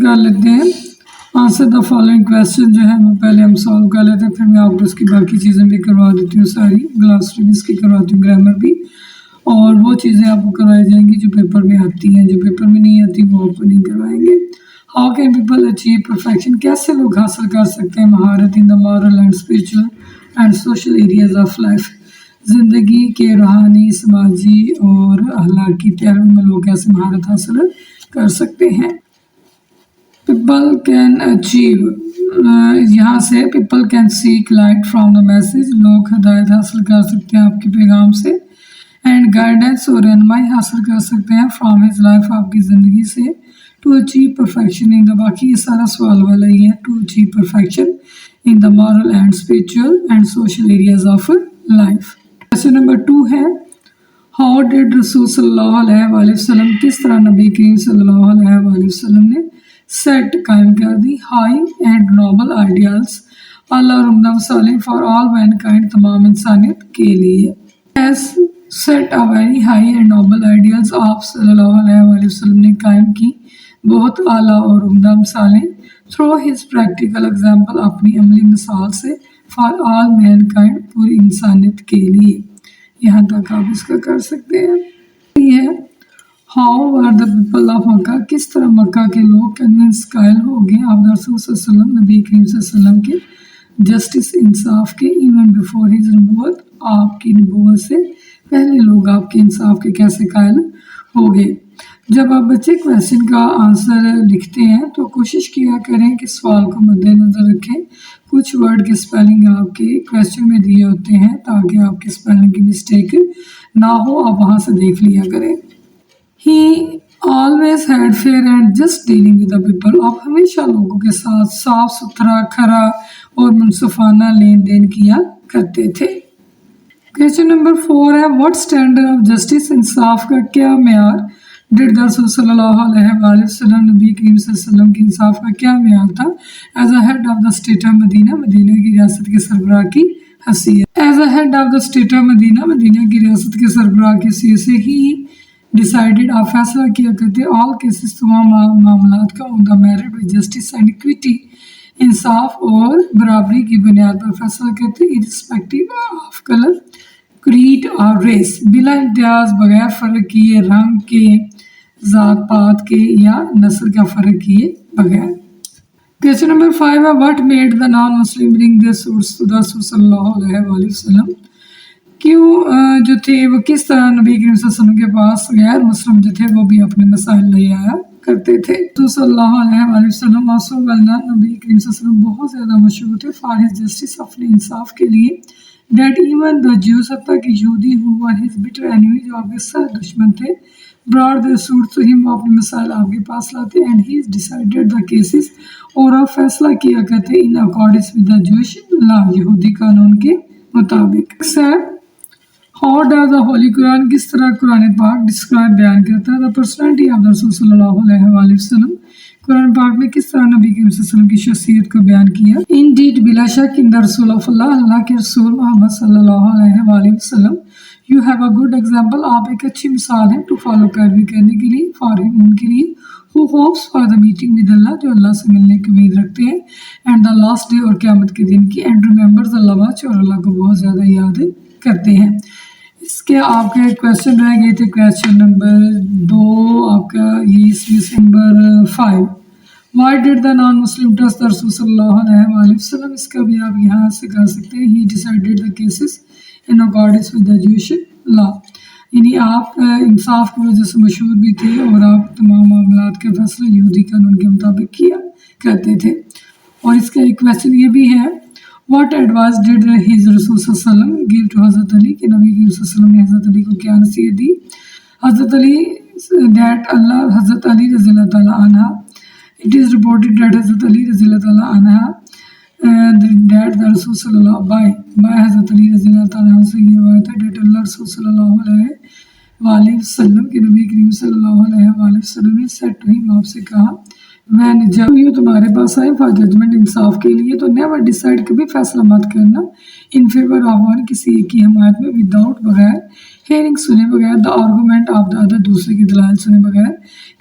कर लेते हैं। आंसर द फॉलोइंग क्वेश्चन जो है वो पहले हम सॉल्व कर लेते हैं, फिर मैं आपको उसकी बाकी चीज़ें भी करवा देती हूँ, सारी ग्लॉसरी इसकी करवाती हूँ, ग्रामर भी, और वो चीज़ें आपको करवाई जाएंगी जो पेपर में आती हैं, जो पेपर में नहीं आती वो आपको नहीं करवाएंगे। How can people achieve perfection, कैसे लोग हासिल कर सकते हैं महारत इन the moral and spiritual and social areas of life, ज़िंदगी के रूहानी, समाजी और अखलाकी पहलू में लोग कैसे महारत हासिल कर सकते हैं। पीपल कैन अचीव, यहाँ से people can seek light from the message, लोग हदायत हासिल कर सकते हैं आपके पैगाम से, एंड गाइडेंस और रहनुमाई हासिल कर सकते हैं फ्रॉम हिज लाइफ, आपकी ज़िंदगी से, to achieve perfection in the, बाकी ये सारा सवाल वाला ही है, to achieve perfection in the moral and spiritual and social areas of life. Question number 2 है, हाउ डिड रसूल सल्लल्लाहु अलैहि वसल्लम, किस तरह नबी करीम सल्लल्लाहु अलैहि वसल्लम ने सेट कायम कर दी high and noble ideals Allah for all mankind, तमाम इंसानियत के लिए, as set a very high and noble ideals आप सल्लल्लाहु अलैहि वसल्लम ने कायम की बहुत आला और उम्दा मिसालें, थ्रू हिज प्रैक्टिकल एग्जाम्पल, अपनी अमली मिसाल से, फॉर ऑल मैनकाइंड, पूरी इंसानियत के लिए, यहाँ तक आप इसका कर सकते हैं। ये how are the people of Mecca, किस तरह मक्का के लोग कन्विंस कायल हो गए आप रसूल सल्लल्लाहु अलैहि वसल्लम, नबी करीम सल्लल्लाहु अलैहि वसल्लम के जस्टिस, इंसाफ के, इवन बिफोर हिज नबूवत, आपकी नबूवत से पहले लोग आपके इंसाफ के कैसे कायल हो गए। जब आप बच्चे क्वेश्चन का आंसर लिखते हैं तो कोशिश किया करें कि सवाल को मद्देनज़र रखें, कुछ वर्ड के स्पेलिंग आपके क्वेश्चन में दिए होते हैं ताकि आपके स्पेलिंग की मिस्टेक ना हो, आप वहाँ से देख लिया करें। ही always had fair and just dealing with the people, आप हमेशा लोगों के साथ साफ सुथरा, खरा और मुनसफाना लेन देन किया करते थे। क्वेश्चन नंबर 4 है, व्हाट स्टैंडर्ड ऑफ जस्टिस, इंसाफ का क्या मेयार डिड रसूल सल्लल्लाहु अलैहि वसल्लम, नबी करीम सल्लल्लाहु अलैहि वसल्लम के इंसाफ का क्या मेयार था, as a head of the state of Madina, Madina की रियासत के सरबराह की हैसियत, as a head of the state of Madina, Madina की रियासत के सरबराह की हैसियत से ही डिसाइडेड, आप फैसला किया करते, ऑल केसेस, तमाम मामलात का, on the merit with justice and equity, इंसाफ और बराबरी की बुनियाद पर फैसला करते, इर्रिस्पेक्टिव ऑफ कलर, क्रीड और रेस, बिला इम्तियाज, बगैर फ़र्क किए, रंग के, ज़ात पात के या नस्ल का फ़र्क किए बगैर। क्वेश्चन नंबर 5 है, what made the non Muslim bring their suits to the रसूल सल्लल्लाहु अलैहि वसल्लम, क्यों जो थे वो किस तरह नबी करीम सल्लल्लाहु अलैहि वसल्लम के पास गैर मुस्लिम जो थे वो भी अपने मसाइल ले आया करते थे। तो सल्लल्लाहु अलैहि वसल्लम आसो वलना, नबी करीम सल्लल्लाहु अलैहि वसल्लम बहुत ज़्यादा मशहूर थे फॉर हिज जस्टिस, अपने इंसाफ के लिए, डेट इवन द ज्यूज, हत्ता कि यहूदी हुआ हिज बिटर एनिमी, जो आपके सख्त दुश्मन थे, brought their suit to him, वो अपने मसाइल आपके पास लाते, and he decided the cases, और आप फैसला किया करते in according with the Jewish law, यहूदी कानून के मुताबिक। How does the holy Quran, किस तरह कुरान पाक डिस्क्राइब बयान करता है द पर्सनैलिटी ऑफ द रसूल सल्लल्लाहु अलैहि वसल्लम, कुरान पाक में किस तरह नबी करीम सल्लल्लाहु अलैहि वसल्लम की शख्सियत को बयान किया। इंडीड, बिला शक, इन द रसूल ऑफ अल्लाह, अल्लाह के रसूल मोहम्मद सल्लल्लाहु अलैहि वसल्लम, you have a good example, आप एक अच्छी मिसाल हैं टू फॉलो, पैरवी करने के लिए, फॉर हिम, उनके लिए, who hopes for the meeting with Allah, जो अल्लाह से मिलने की उम्मीद रखते हैं, एंड द लास्ट डे, और क़यामत के दिन की, एंड रिमेंबर्स द वाच, और अल्लाह को बहुत ज़्यादा याद करते हैं। इसके आपके क्वेश्चन रह गए थे, क्वेश्चन नंबर 2 आपका ये, इसमें number 5, why did the non Muslim trust the रसूल सल्लल्लाहु अलैहि वसल्लम, इसका भी आप यहाँ से कर सकते हैं, ही decided the cases in according with the Jewish law, यानी आप इंसाफ की वजह से मशहूर भी थे और आप तमाम मामलात के फैसले यहूदी कानून के मुताबिक किया करते थे। और इसका एक क्वेश्चन ये भी है, व्हाट एडवाइस डिड हिज रसूल सल्लल्लाहु अलैहि वसल्लम गिव टू हज़रत अली, कि नबी करीम सल्लल्लाहु अलैहि वसल्लम ने हज़रत अली को क्या नसीहत दी। हज़रत अली दैट अल्लाह, हज़रत अली रज़ियल्लाहु ताला अन्हा, इट इज़ रिपोर्टेड दैट हज़रत अली रज़ियल्लाहु ताला अन्हा दैट द रसूल सल्लल्लाहु बाय हज़रत अली रज़ियल्लाहु ताला अन्हु से ये बात है दैट अल्लाह रसूल सल्लल्लाहु अलैहि वसल्लम, के नबी करीम सल्लल्लाहु अलैहि वसल्लम ने सेट टू हिम, आपसे कहा, वैन जब यू तुम्हारे पास आए फॉर जजमेंट, इंसाफ के लिए, तो नेवर डिसाइड, कभी फैसला मत करना, इन फेवर ऑफ वन, किसी एक की हमायत में, विदाउट, बगैर, हेयरिंग सुने बगैर, the argument of the other, दूसरे की दलाल सुने बगैर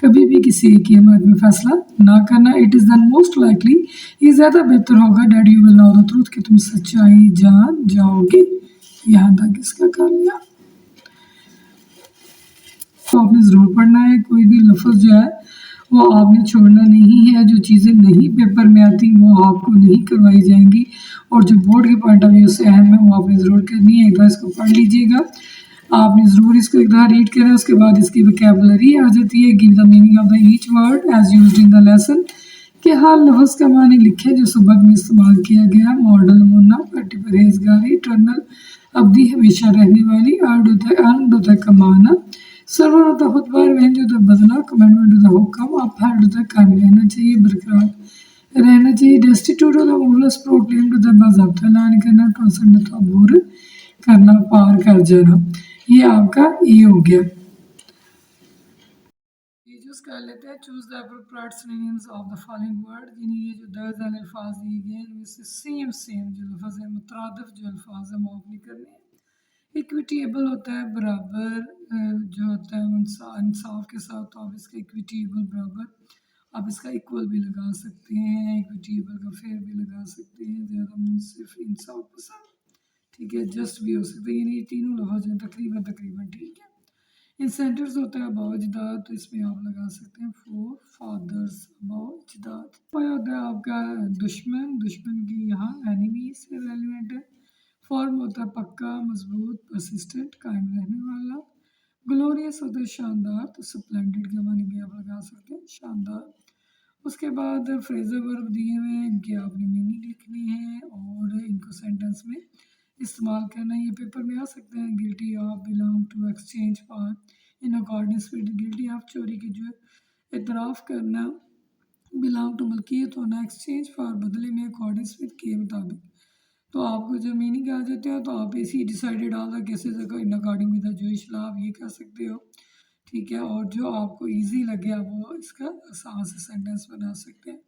कभी भी किसी एक की हमायत में फैसला ना करना। It is the most likely, ये ज़्यादा बेहतर होगा that you will know the truth, कि तुम सच्चाई जान जाओगे। यहाँ तक इसका कर लिया। तो आपने ज़रूर पढ़ना है, कोई भी लफ्ज़ जो है वो आपने छोड़ना नहीं है। जो चीज़ें नहीं पेपर में आती वो आपको नहीं करवाई जाएंगी, और जो बोर्ड के पॉइंट ऑफ व्यू से अहम है वो आपने ज़रूर करनी है। एक बार इसको पढ़ लीजिएगा, आपने ज़रूर इसको एक बार रीड करें, उसके बाद इसकी वोकैबुलरी आ जाती है। Give the meaning of the each word as used in the lesson, कि हर लफ्ज़ का मानी लिखे जो सबक में इस्तेमाल किया गया। मॉडल, मुन्ना, पट्टी, परहेजगारी, टर्नल, अवधि, हमेशा रहने वाली, अर्न होता है कमाना, सर्वर होता है खुतबा, रेंज होता है बदला, कमेंडमेंट होता है हुक्म, अपहेल्ड होता है कायम रहना चाहिए, बरकरार रहना चाहिए, डेस्टिट्यूट होता है मुफलस, प्रोक्लेम्ड होता है बाज़ाब्ता ऐलान करना, ट्रांसेंड होता है अबूर करना, पार कर जाना। ये आपका ये हो गया। ये चूज कर लेते हैं, choose the appropriate synonyms of the following word, यानी ये जो दर्ज वाले अल्फाज दिए गए हैं इनमें से सेम सेम जो लफ्ज़ है, मुतरादिफ जो अल्फाज है वो आपने करने हैं। इक्विटेबल होता है बराबर, जो होता है इंसाफ के साथ, तो आप इसका इक्विटेबल बराबर, आप इसका इक्वल भी लगा सकते हैं, इक्विटेबल का फेयर भी लगा सकते हैं, ज़्यादा मुनसिफ, इंसाफ पसंद, ठीक है, जस्ट भी हो सकता है। यानी तीनों लफ्ज़ हैं तकरीबन तकरीबन ठीक है। इंसेंटिव्स होता है अबाउ अजदाद, तो इसमें आप लगा सकते हैं फोर फादर्स, अबाउ अजदाद। पाया होता है आपका दुश्मन, दुश्मन की यहाँ एनिमी से रेलिवेंट है। फॉर्म होता है पक्का, मजबूत, परसिस्टेंट, कायम रहने वाला। ग्लोरियस होता है शानदार, तो स्प्लेंडेड के मानी भी आप लगा सकते हैं शानदार। उसके बाद फ्रेजर वर्ब दिए हुए हैं, इनकी आपने मीनिंग लिखनी है और इनको सेंटेंस में इस्तेमाल करना है। ये पेपर में आ सकते हैं। Guilty of, belong to, exchange for, in according with. Guilty of चोरी की जो एतराफ़ करना, बिलोंग टू मलकियत होना, एक्सचेंज फॉर बदले में, अकॉर्डिंग विद के मुताबिक। तो आपको जब मीनिंग आ जाते हो तो आप इसी decided all the cases in according with the Jewish law, आप ये कर सकते हो, ठीक है। और जो आपको इजी लगे आप वो इसका आसान से सेंटेंस बना सकते हैं।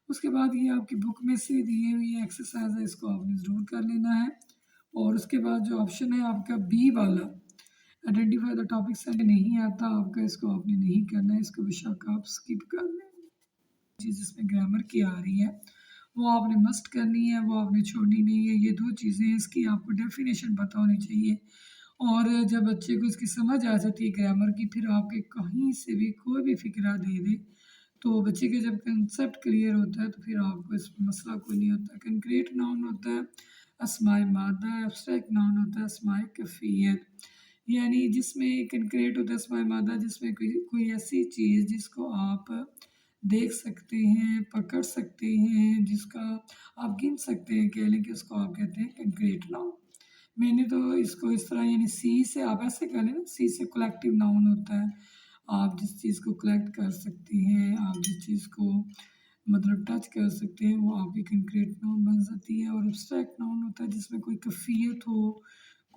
उसके बाद ये आपकी बुक में से दी हुई एक्सरसाइज है, इसको आपने ज़रूर कर लेना है। और उसके बाद जो ऑप्शन है आपका बी वाला, आइडेंटिफाई द टॉपिक से नहीं आता आपका, इसको आपने नहीं करना है, इसको बेशक आप स्किप कर लें। चीज़ इसमें ग्रामर की आ रही है वो आपने मस्ट करनी है, वो आपने छोड़नी नहीं है। ये दो चीज़ें इसकी आपको डेफिनेशन पता होनी चाहिए, और जब बच्चे को इसकी समझ आ जाती है ग्रामर की, फिर आपके कहीं से भी कोई भी फ़िक्रा दे दे तो बच्चे के जब कंसेप्ट क्लियर होता है तो फिर आपको इसमें मसला कोई नहीं होता। कंक्रीट नाउन होता है अस्माए मादा, एब्स्ट्रैक्ट नाउन होता है अस्माए कफ़ियत, यानी जिसमें कंक्रीट होता है अस्माए मादा, जिसमें कोई कोई ऐसी चीज़ जिसको आप देख सकते हैं, पकड़ सकते हैं, जिसका आप गिन सकते हैं, कह लें कि उसको आप कहते हैं कंक्रीट नाउन। मैंने तो इसको इस तरह, यानी सी से आप ऐसे कह लें ना, सी से कलेक्टिव नाउन होता है, आप जिस चीज़ को कलेक्ट कर सकते हैं, आप जिस चीज़ को मतलब टच कर सकते हैं वो आपकी कंक्रीट नाउन बन जाती है। और एब्स्ट्रैक्ट नाउन होता है जिसमें कोई कैफियत हो,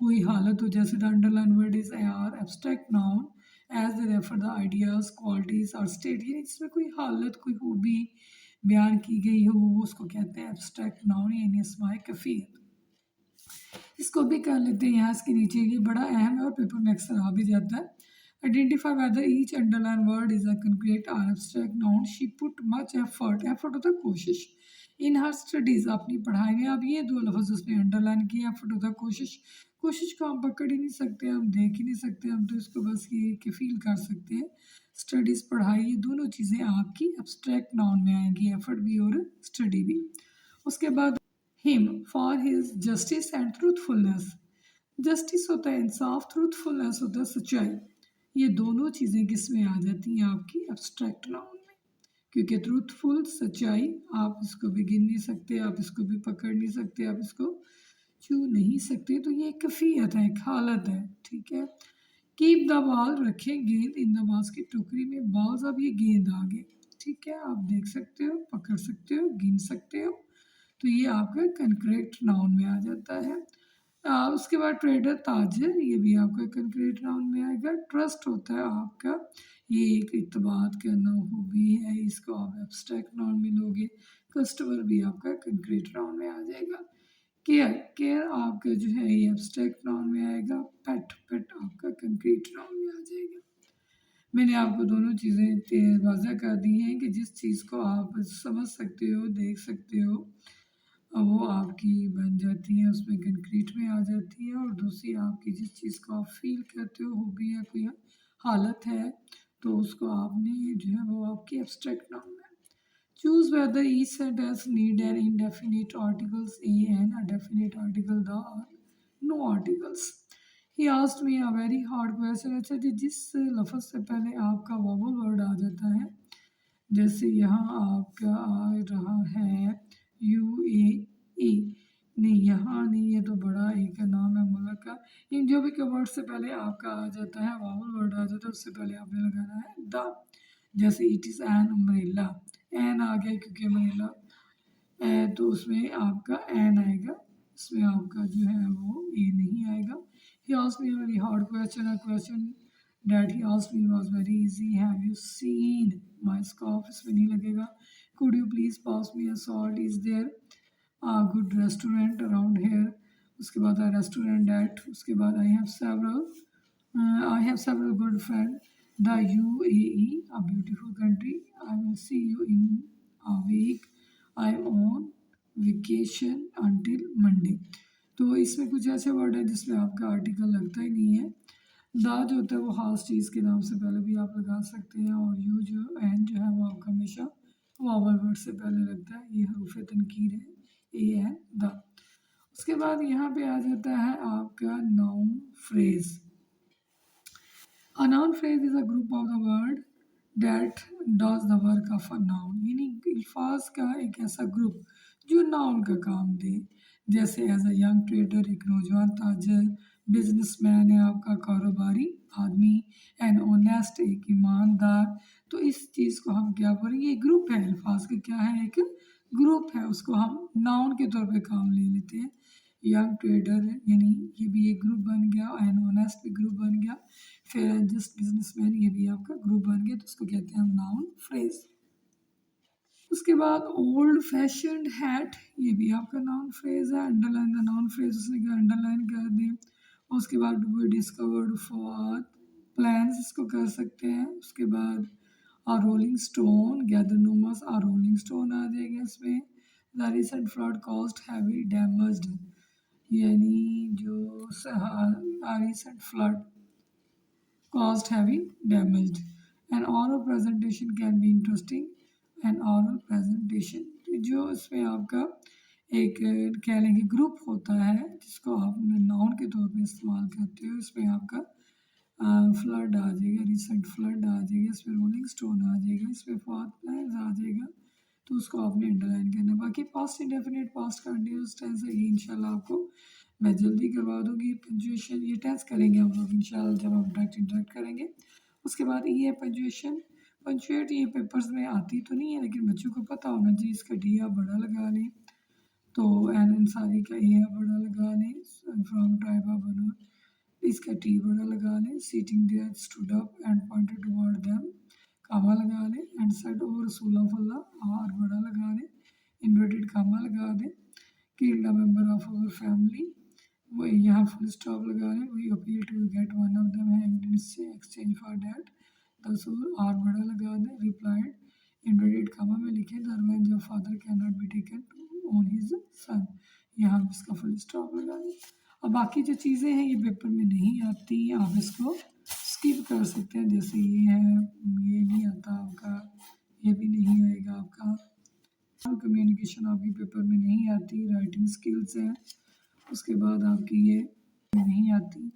कोई हालत हो, जैसे the underline word is are abstract noun as they refer the ideas, qualities और स्टेट, यानी जिसमें कोई हालत, कोई खूबी बयान की गई हो, वो उसको कहते हैं एब्स्ट्रैक्ट नाउन, यानी इसमाए कैफियत। इसको भी कर लेते हैं यहाँ इसके नीचे, ये बड़ा अहम है और पेपर में अक्सर आ भी जाता है। Identify whether each underline word is a concrete or abstract noun. She put much effort, effort होता है कोशिश, इन हर स्टडीज़, अपनी पढ़ाई में। अब ये दो लफ्ज़ उसने अंडरलाइन किया, एफर्ट होता है कोशिश, कोशिश को हम पकड़ ही नहीं सकते, हम देख ही नहीं सकते, हम तो इसको बस ये कि फील कर सकते हैं। स्टडीज़, पढ़ाई, ये दोनों चीज़ें आपकी एब्स्ट्रैक्ट नाउन में आएंगी, एफर्ट भी और स्टडी भी। उसके बाद him for his justice and truthfulness। Justice होता है इंसाफ, ट्रूथफुलनेस होता है सच्चाई। ये दोनों चीज़ें किस में आ जाती हैं आपकी एब्स्ट्रैक्ट नाउन में, क्योंकि ट्रूथफुल, सच्चाई, आप इसको भी गिन नहीं सकते, आप इसको भी पकड़ नहीं सकते, आप इसको छू नहीं सकते, तो ये एक कैफियत है, एक हालत है, ठीक है। कीप द बॉल, रखें गेंद, इन द बास्केट, टोकरी में, बॉल्स, अब ये गेंद आ गए, ठीक है, आप देख सकते हो, पकड़ सकते हो, गिन सकते हो, तो ये आपका कंक्रीट नाउन में आ जाता है। उसके बाद ट्रेडर, ताजर, ये भी आपका कंक्रीट नाउन में आएगा। ट्रस्ट होता है आपका, ये एक इत्बात करना खूबी है, इसको आप एब्स्ट्रैक्ट नाउन में लोगे। कस्टमर भी आपका कंक्रीट नाउन में आ जाएगा। केयर केयर आपका जो है ये एब्स्ट्रैक्ट नाउन में आएगा, पेट पेट आपका कंक्रीट नाउन में आ जाएगा। मैंने आपको दोनों चीज़ें वाज़ह कर दी हैं कि जिस चीज़ को आप समझ सकते हो, देख सकते हो, वो आपकी बन जाती है, उसमें कंक्रीट में आ जाती है। और दूसरी आपकी जिस चीज़ को आप फ़ील करते हो हॉबी या कोई हालत है, तो उसको आपने जो है वो आपकी एब्स्ट्रैक्ट नाउन में। Choose whether each sentence need an indefinite articles a and a definite article the or no articles. He asked me a very hard question। अच्छा जी, जिस लफ्ज़ से पहले आपका वोवल वर्ड आ जाता है, जैसे यहाँ आपका आ रहा है UAE, नहीं यहाँ नहीं, ये तो बड़ा एक नाम है मुल्क का। इन जो भी के वर्ड से पहले आपका आ जाता है, वोवल वर्ड आ जाता है, उससे पहले आपने लगाना है द। जैसे it is an umbrella, an आ गया क्योंकि अम्ब्रेला तो उसमें आपका एन आएगा, इसमें आपका जो है वो ए नहीं आएगा। He asked me a very hard question, a question that he asked me was very easy. Have you seen my scarf, इसमें नहीं लगेगा। Could you please pass me a salt, is there a good restaurant around here, उसके बाद restaurant that, उसके बाद I have several good friends. The UAE, a beautiful country. I will see you in a week. I'm on vacation until Monday. तो इसमें कुछ ऐसे word है जिसमें आपका आर्टिकल लगता ही नहीं है। दा जो होता है वो खास चीज़ के नाम से पहले भी आप लगा सकते हैं, और यू जो एन जो है वो आपका हमेशा वावल वर्ड से पहले लगता है। ये हरूफ तनकीर है, ए एन द। उसके बाद यहाँ पे आ जाता है आपका noun phrase. A noun phrase is a group of the word that does the work of a noun, यानी अल्फाज का एक ऐसा ग्रुप जो नाउन का काम दे। जैसे एज अ यंग ट्रेडर, एक नौजवान ताजर, बिजनेसमैन है आपका कारोबारी आदमी, एन ऑनेस्ट एक ईमानदार। तो इस चीज़ को हम क्या बोलें, ये ग्रुप है, अल्फाज का क्या है, एक ग्रुप है, उसको हम नाउन के तौर पे काम ले लेते हैं। यंग ट्रेडर यानी ये भी एक ग्रुप बन गया, एन ऑनेस्ट भी ग्रुप बन गया, फेयर एंड जस्ट बिजनेसमैन ये भी आपका ग्रुप बन गया, तो उसको कहते हैं हम नाउन फ्रेज। उसके बाद ओल्ड फैशन्ड हैट, ये भी आपका नाउन फ्रेज है। अंडरलाइन द नाउन फ्रेज, उसने कहा अंडरलाइन कर दें। उसके बाद वी डिस्कवर्ड फॉर प्लान्स, इसको कर सकते हैं। उसके बाद आ रोलिंग स्टोन, गैदर नोमस, आ रोलिंग स्टोन आ जाएगा इसमें। The recent flood cost heavy damaged, यानी जो recent flood caused heavy damage. An oral presentation can be interesting. An oral presentation, जो इसमें आपका एक कह लेंगे ग्रुप होता है जिसको आप नाउन के तौर पे इस्तेमाल करते हो। इसमें आपका फ्लड आ जाएगा, रिसेंट फ्लड आ जाएगा, इसमें रोलिंग स्टोन आ जाएगा, इसमें फॉर प्लान्स आ जाएगा, तो उसको आपने अंडरलाइन करना है। बाकी past indefinite, past continuous tense है, ये इंशाल्लाह आपको मैं जल्दी करवा दूंगी। पंजुएशन ये टेंस करेंगे हम लोग इंशाल्लाह जब हम डायरेक्ट इंटरेक्ट करेंगे। उसके बाद ये है पंजुएशन। पंचुएट ये पेपर्स में आती तो नहीं है, लेकिन बच्चों को पता होना चाहिए। इसका डी आप बड़ा लगा लें, तो एन अंसारी का ए बड़ा लगा लें, फ्रॉम ट्राइबा बनो, इसका टी बड़ा लगा लें। Sitting there stood up and pointed toward them, comma लगा लें। एंड सेड ओ रसूलुल्लाह, आर बड़ा लगा लें, इन्वर्टेड कामा लगा दें। Killed a member of our family, वो यहाँ फुल स्टॉप लगा लें। We appeal to get one of them hanged in exchange for that, the रसूल आर बड़ा लगा दें। रिप्लाइड, इन्वर्टेड कामा में लिखे, the revenge of father can not be taken on his son, यहाँ इसका फुल स्टॉप लगा दें। और बाकी जो चीज़ें हैं ये पेपर में नहीं आती, आप इसको स्किप कर सकते हैं। जैसे ये है, ये नहीं आता आपका, ये भी नहीं आएगा आपका। कम्युनिकेशन आपकी पेपर में नहीं आती। राइटिंग स्किल्स है, उसके बाद आपकी ये नहीं आती,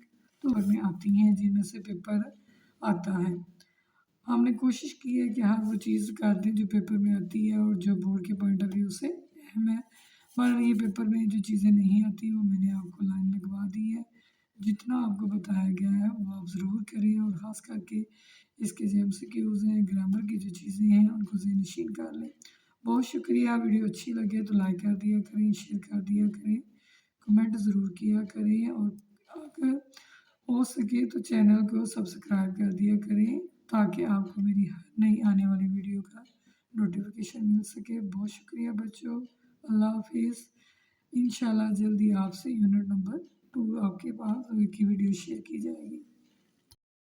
तो पेपर में आती हैं जिनमें से पेपर आता है। हमने कोशिश की है कि हर वो चीज़ कर दें जो पेपर में आती है और जो बोर्ड के पॉइंट ऑफ व्यू से अहम है। पर ये पेपर में जो चीज़ें नहीं आती वो मैंने आपको लाइन लगवा दी है। जितना आपको बताया गया है वो आप ज़रूर करें, और ख़ास करके इसके जो MCQs हैं, ग्रामर की जो चीज़ें हैं उनको ज़हनशीन कर लें। बहुत शुक्रिया। वीडियो अच्छी लगे तो लाइक कर दिया करें, शेयर कर दिया करें, कमेंट ज़रूर किया करें, और अगर हो सके तो चैनल को सब्सक्राइब कर दिया करें ताकि आपको मेरी हर नई आने वाली वीडियो का नोटिफिकेशन मिल सके। बहुत शुक्रिया बच्चों, अल्लाह हाफिज़। इंशाल्लाह जल्दी आपसे यूनिट नंबर 2 आपके पास की वीडियो शेयर की जाएगी।